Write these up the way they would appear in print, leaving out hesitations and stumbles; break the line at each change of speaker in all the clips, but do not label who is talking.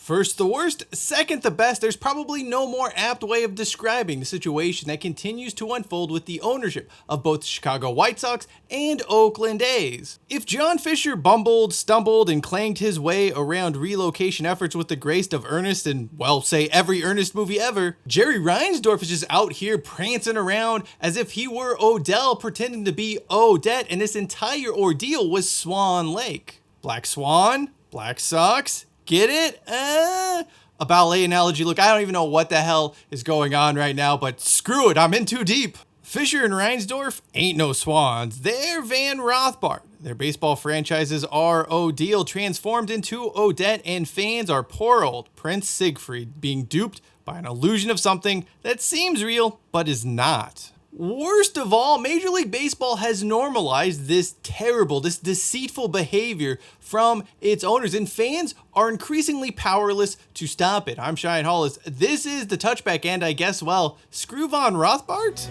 First the worst, second the best. There's probably no more apt way of describing the situation that continues to unfold with the ownership of both the Chicago White Sox and Oakland A's. If John Fisher bumbled, stumbled, and clanged his way around relocation efforts with the grace of Ernest in, well, say every Ernest movie ever, Jerry Reinsdorf is just out here prancing around as if he were Odell pretending to be Odette, and this entire ordeal was Swan Lake. Black Swan? Black Sox? Get it? A ballet analogy. Look, I don't even know what the hell is going on right now, but screw it, I'm in too deep. Fisher and Reinsdorf ain't no swans. They're Van Rothbart. Their baseball franchises are O'Deal transformed into Odette, and fans are poor old Prince Siegfried being duped by an illusion of something that seems real but is not. Worst of all, Major League Baseball has normalized this terrible, this deceitful behavior from its owners, and fans are increasingly powerless to stop it. I'm Cheyenne Hollis. This is The Touchback, and I guess, well, screw Von Rothbart?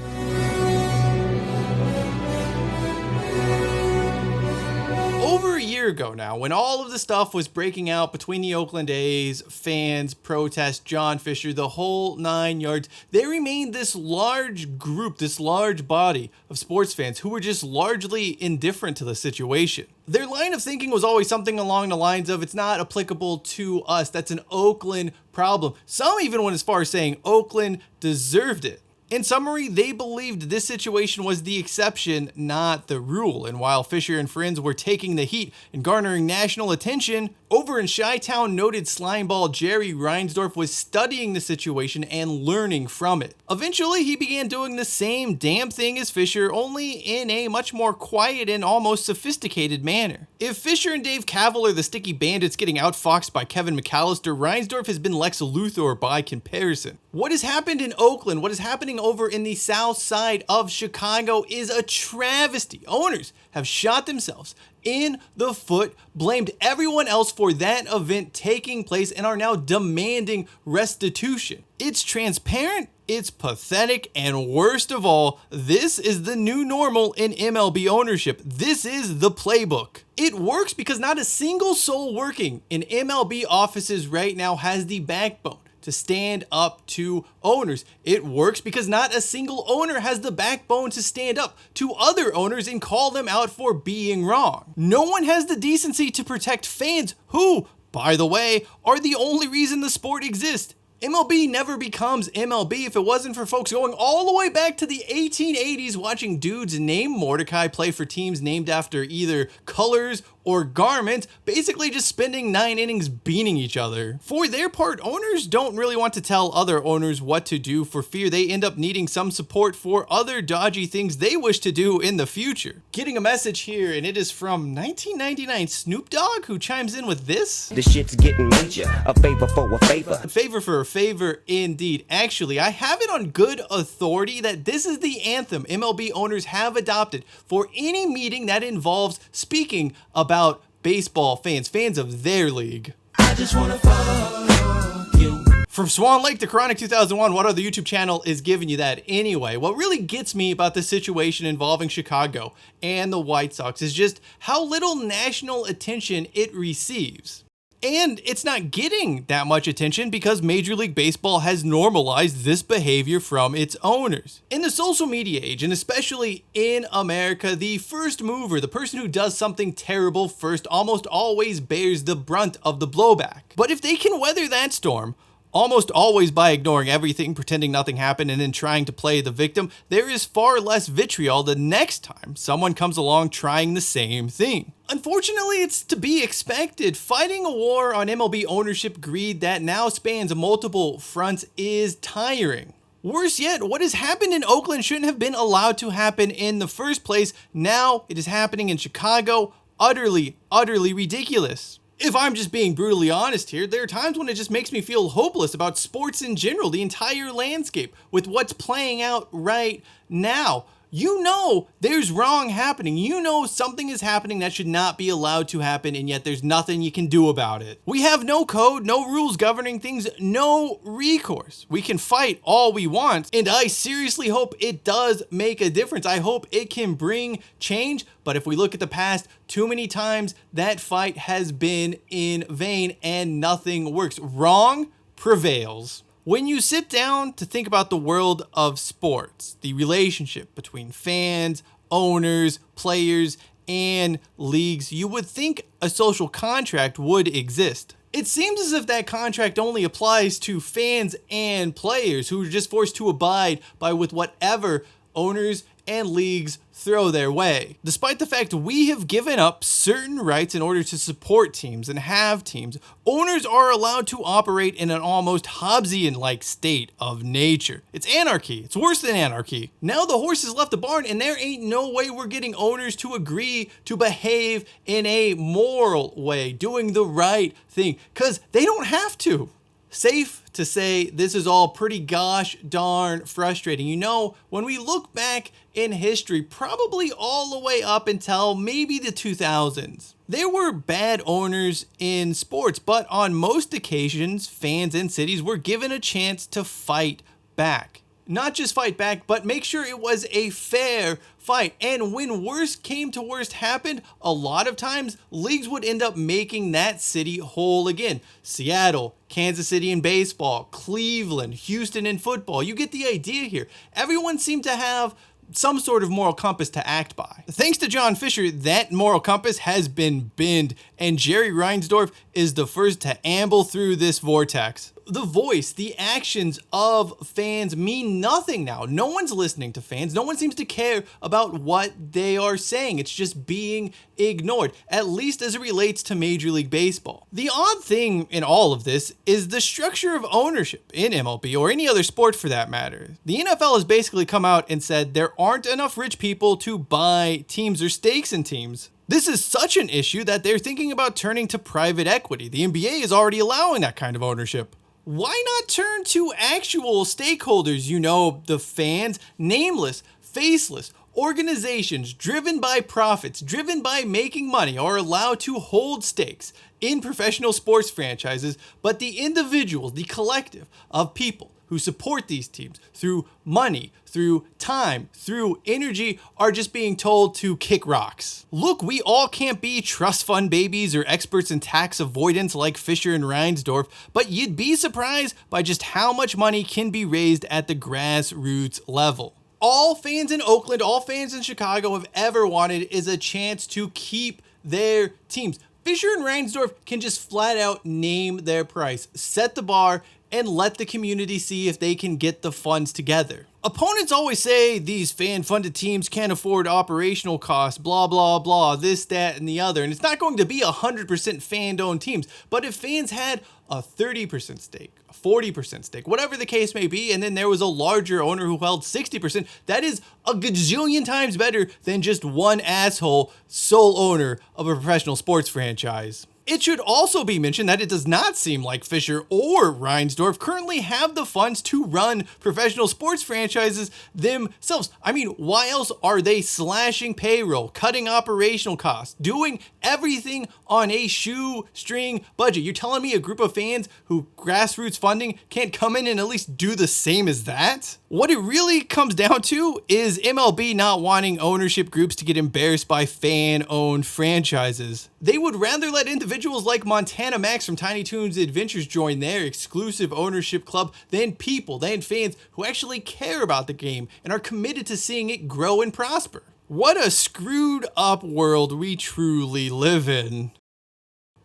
Over a year ago now, when all of the stuff was breaking out between the Oakland A's, fans, protests, John Fisher, the whole 9 yards, there remained this large group, this large body of sports fans who were just largely indifferent to the situation. Their line of thinking was always something along the lines of, it's not applicable to us, that's an Oakland problem. Some even went as far as saying Oakland deserved it. In summary, they believed this situation was the exception, not the rule. And while Fisher and friends were taking the heat and garnering national attention, over in Chi-Town, noted slimeball Jerry Reinsdorf was studying the situation and learning from it. Eventually, he began doing the same damn thing as Fisher, only in a much more quiet and almost sophisticated manner. If Fisher and Dave Kaval are the sticky bandits getting outfoxed by Kevin McAllister, Reinsdorf has been Lex Luthor by comparison. What has happened in Oakland, what is happening over in the south side of Chicago is a travesty. Owners have shot themselves in the foot, blamed everyone else for that event taking place, and are now demanding restitution. It's transparent, it's pathetic, and worst of all, this is the new normal in MLB ownership. This is the playbook. It works because not a single soul working in MLB offices right now has the backbone to stand up to owners. It works because not a single owner has the backbone to stand up to other owners and call them out for being wrong. No one has the decency to protect fans who, by the way, are the only reason the sport exists. MLB never becomes MLB if it wasn't for folks going all the way back to the 1880s watching dudes named Mordecai play for teams named after either colors or garments, basically just spending 9 innings beating each other. For their part, owners don't really want to tell other owners what to do for fear they end up needing some support for other dodgy things they wish to do in the future. Getting a message here, and it is from 1999 Snoop Dogg, who chimes in with this.
This shit's getting major, a favor for a favor.
A favor for a favor indeed. Actually, I have it on good authority that this is the anthem MLB owners have adopted for any meeting that involves speaking about baseball fans of their league.
I just wanna fuck you.
From Swan Lake to Chronic 2001, what other YouTube channel is giving you that anyway? What really gets me about the situation involving Chicago and the White Sox is just how little national attention it receives. And it's not getting that much attention because Major League Baseball has normalized this behavior from its owners. In the social media age, and especially in America, the first mover, the person who does something terrible first, almost always bears the brunt of the blowback. But if they can weather that storm, almost always by ignoring everything, pretending nothing happened, and then trying to play the victim, there is far less vitriol the next time someone comes along trying the same thing. Unfortunately, it's to be expected. Fighting a war on MLB ownership greed that now spans multiple fronts is tiring. Worse yet, what has happened in Oakland shouldn't have been allowed to happen in the first place. Now it is happening in Chicago. Utterly ridiculous. If I'm just being brutally honest here, there are times when it just makes me feel hopeless about sports in general, the entire landscape, with what's playing out right now. You know there's wrong happening. You know something is happening that should not be allowed to happen, and yet there's nothing you can do about it. We have no code, no rules governing things, no recourse. We can fight all we want, and I seriously hope it does make a difference. I hope it can bring change, but if we look at the past, too many times that fight has been in vain and nothing works. Wrong prevails. When you sit down to think about the world of sports, the relationship between fans, owners, players, and leagues, you would think a social contract would exist. It seems as if that contract only applies to fans and players who are just forced to abide by with whatever owners and leagues throw their way. Despite the fact we have given up certain rights in order to support teams and have teams, owners are allowed to operate in an almost Hobbesian-like state of nature. It's anarchy. It's worse than anarchy. Now the horse has left the barn, and there ain't no way we're getting owners to agree to behave in a moral way, doing the right thing, because they don't have to. Safe to say this is all pretty gosh darn frustrating. You know, when we look back in history, probably all the way up until maybe the 2000s, there were bad owners in sports, but on most occasions, fans and cities were given a chance to fight back. Not just fight back, but make sure it was a fair fight. And when worst came to worst happened, a lot of times leagues would end up making that city whole again. Seattle, Kansas City in baseball, Cleveland, Houston in football. You get the idea here. Everyone seemed to have some sort of moral compass to act by. Thanks to John Fisher, that moral compass has been bent, and Jerry Reinsdorf is the first to amble through this vortex. The voice, the actions of fans mean nothing now. No one's listening to fans. No one seems to care about what they are saying. It's just being ignored, at least as it relates to Major League Baseball. The odd thing in all of this is the structure of ownership in MLB, or any other sport for that matter. The NFL has basically come out and said there aren't enough rich people to buy teams or stakes in teams. This is such an issue that they're thinking about turning to private equity. The NBA is already allowing that kind of ownership. Why not turn to actual stakeholders, you know, the fans, nameless, faceless, organizations driven by profits, driven by making money, are allowed to hold stakes in professional sports franchises, but the individuals, the collective of people who support these teams through money, through time, through energy, are just being told to kick rocks. Look, we all can't be trust fund babies or experts in tax avoidance like Fisher and Reinsdorf, but you'd be surprised by just how much money can be raised at the grassroots level. All fans in Oakland, all fans in Chicago have ever wanted is a chance to keep their teams. Fisher and Reinsdorf can just flat out name their price, set the bar, and let the community see if they can get the funds together. Opponents always say these fan-funded teams can't afford operational costs, blah, blah, blah, this, that, and the other. And it's not going to be 100% fan-owned teams. But if fans had a 30% stake, a 40% stake, whatever the case may be, and then there was a larger owner who held 60%, that is a gajillion times better than just one asshole sole owner of a professional sports franchise. It should also be mentioned that it does not seem like Fisher or Reinsdorf currently have the funds to run professional sports franchises themselves. I mean, why else are they slashing payroll, cutting operational costs, doing everything on a shoestring budget? You're telling me a group of fans who grassroots funding can't come in and at least do the same as that? What it really comes down to is MLB not wanting ownership groups to get embarrassed by fan-owned franchises. They would rather let individuals like Montana Max from Tiny Toons Adventures join their exclusive ownership club than people, than fans who actually care about the game and are committed to seeing it grow and prosper. What a screwed up world we truly live in.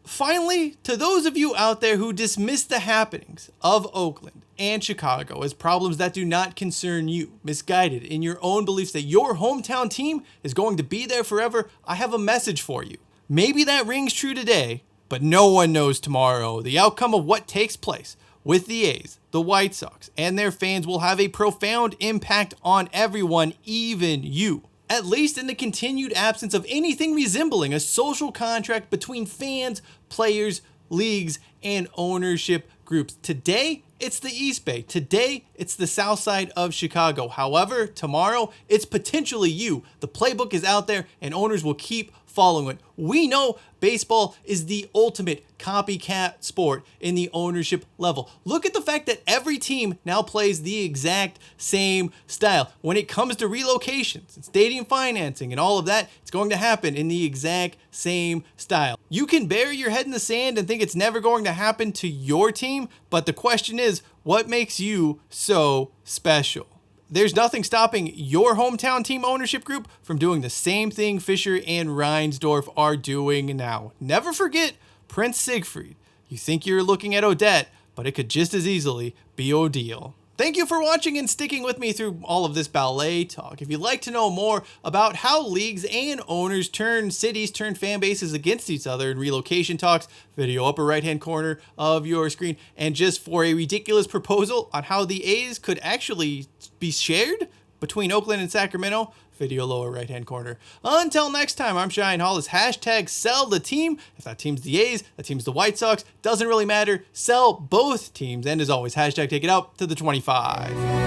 Finally, to those of you out there who dismiss the happenings of Oakland and Chicago as problems that do not concern you, misguided in your own beliefs that your hometown team is going to be there forever, I have a message for you. Maybe that rings true today, but no one knows tomorrow. The outcome of what takes place with the A's, the White Sox, and their fans will have a profound impact on everyone, even you. At least in the continued absence of anything resembling a social contract between fans, players, leagues, and ownership groups. Today it's the East Bay. Today, it's the Southside of Chicago. However, tomorrow, it's potentially you. The playbook is out there and owners will keep following it. We know baseball is the ultimate copycat sport in the ownership level. Look at the fact that every team now plays the exact same style. When it comes to relocations and stadium financing and all of that, it's going to happen in the exact same style. You can bury your head in the sand and think it's never going to happen to your team, but the question is, what makes you so special? There's nothing stopping your hometown team ownership group from doing the same thing Fisher and Reinsdorf are doing now. Never forget Prince Siegfried. You think you're looking at Odette, but it could just as easily be Odile. Thank you for watching and sticking with me through all of this ballet talk. If you'd like to know more about how leagues and owners turn cities, turn fan bases against each other in relocation talks, video upper right-hand corner of your screen, and just for a ridiculous proposal on how the A's could actually be shared between Oakland and Sacramento, video lower right-hand corner. Until next time, I'm Cheyenne Hollis. Hashtag sell the team. If that team's the A's, that team's the White Sox, doesn't really matter. Sell both teams. And as always, hashtag take it out to the 25.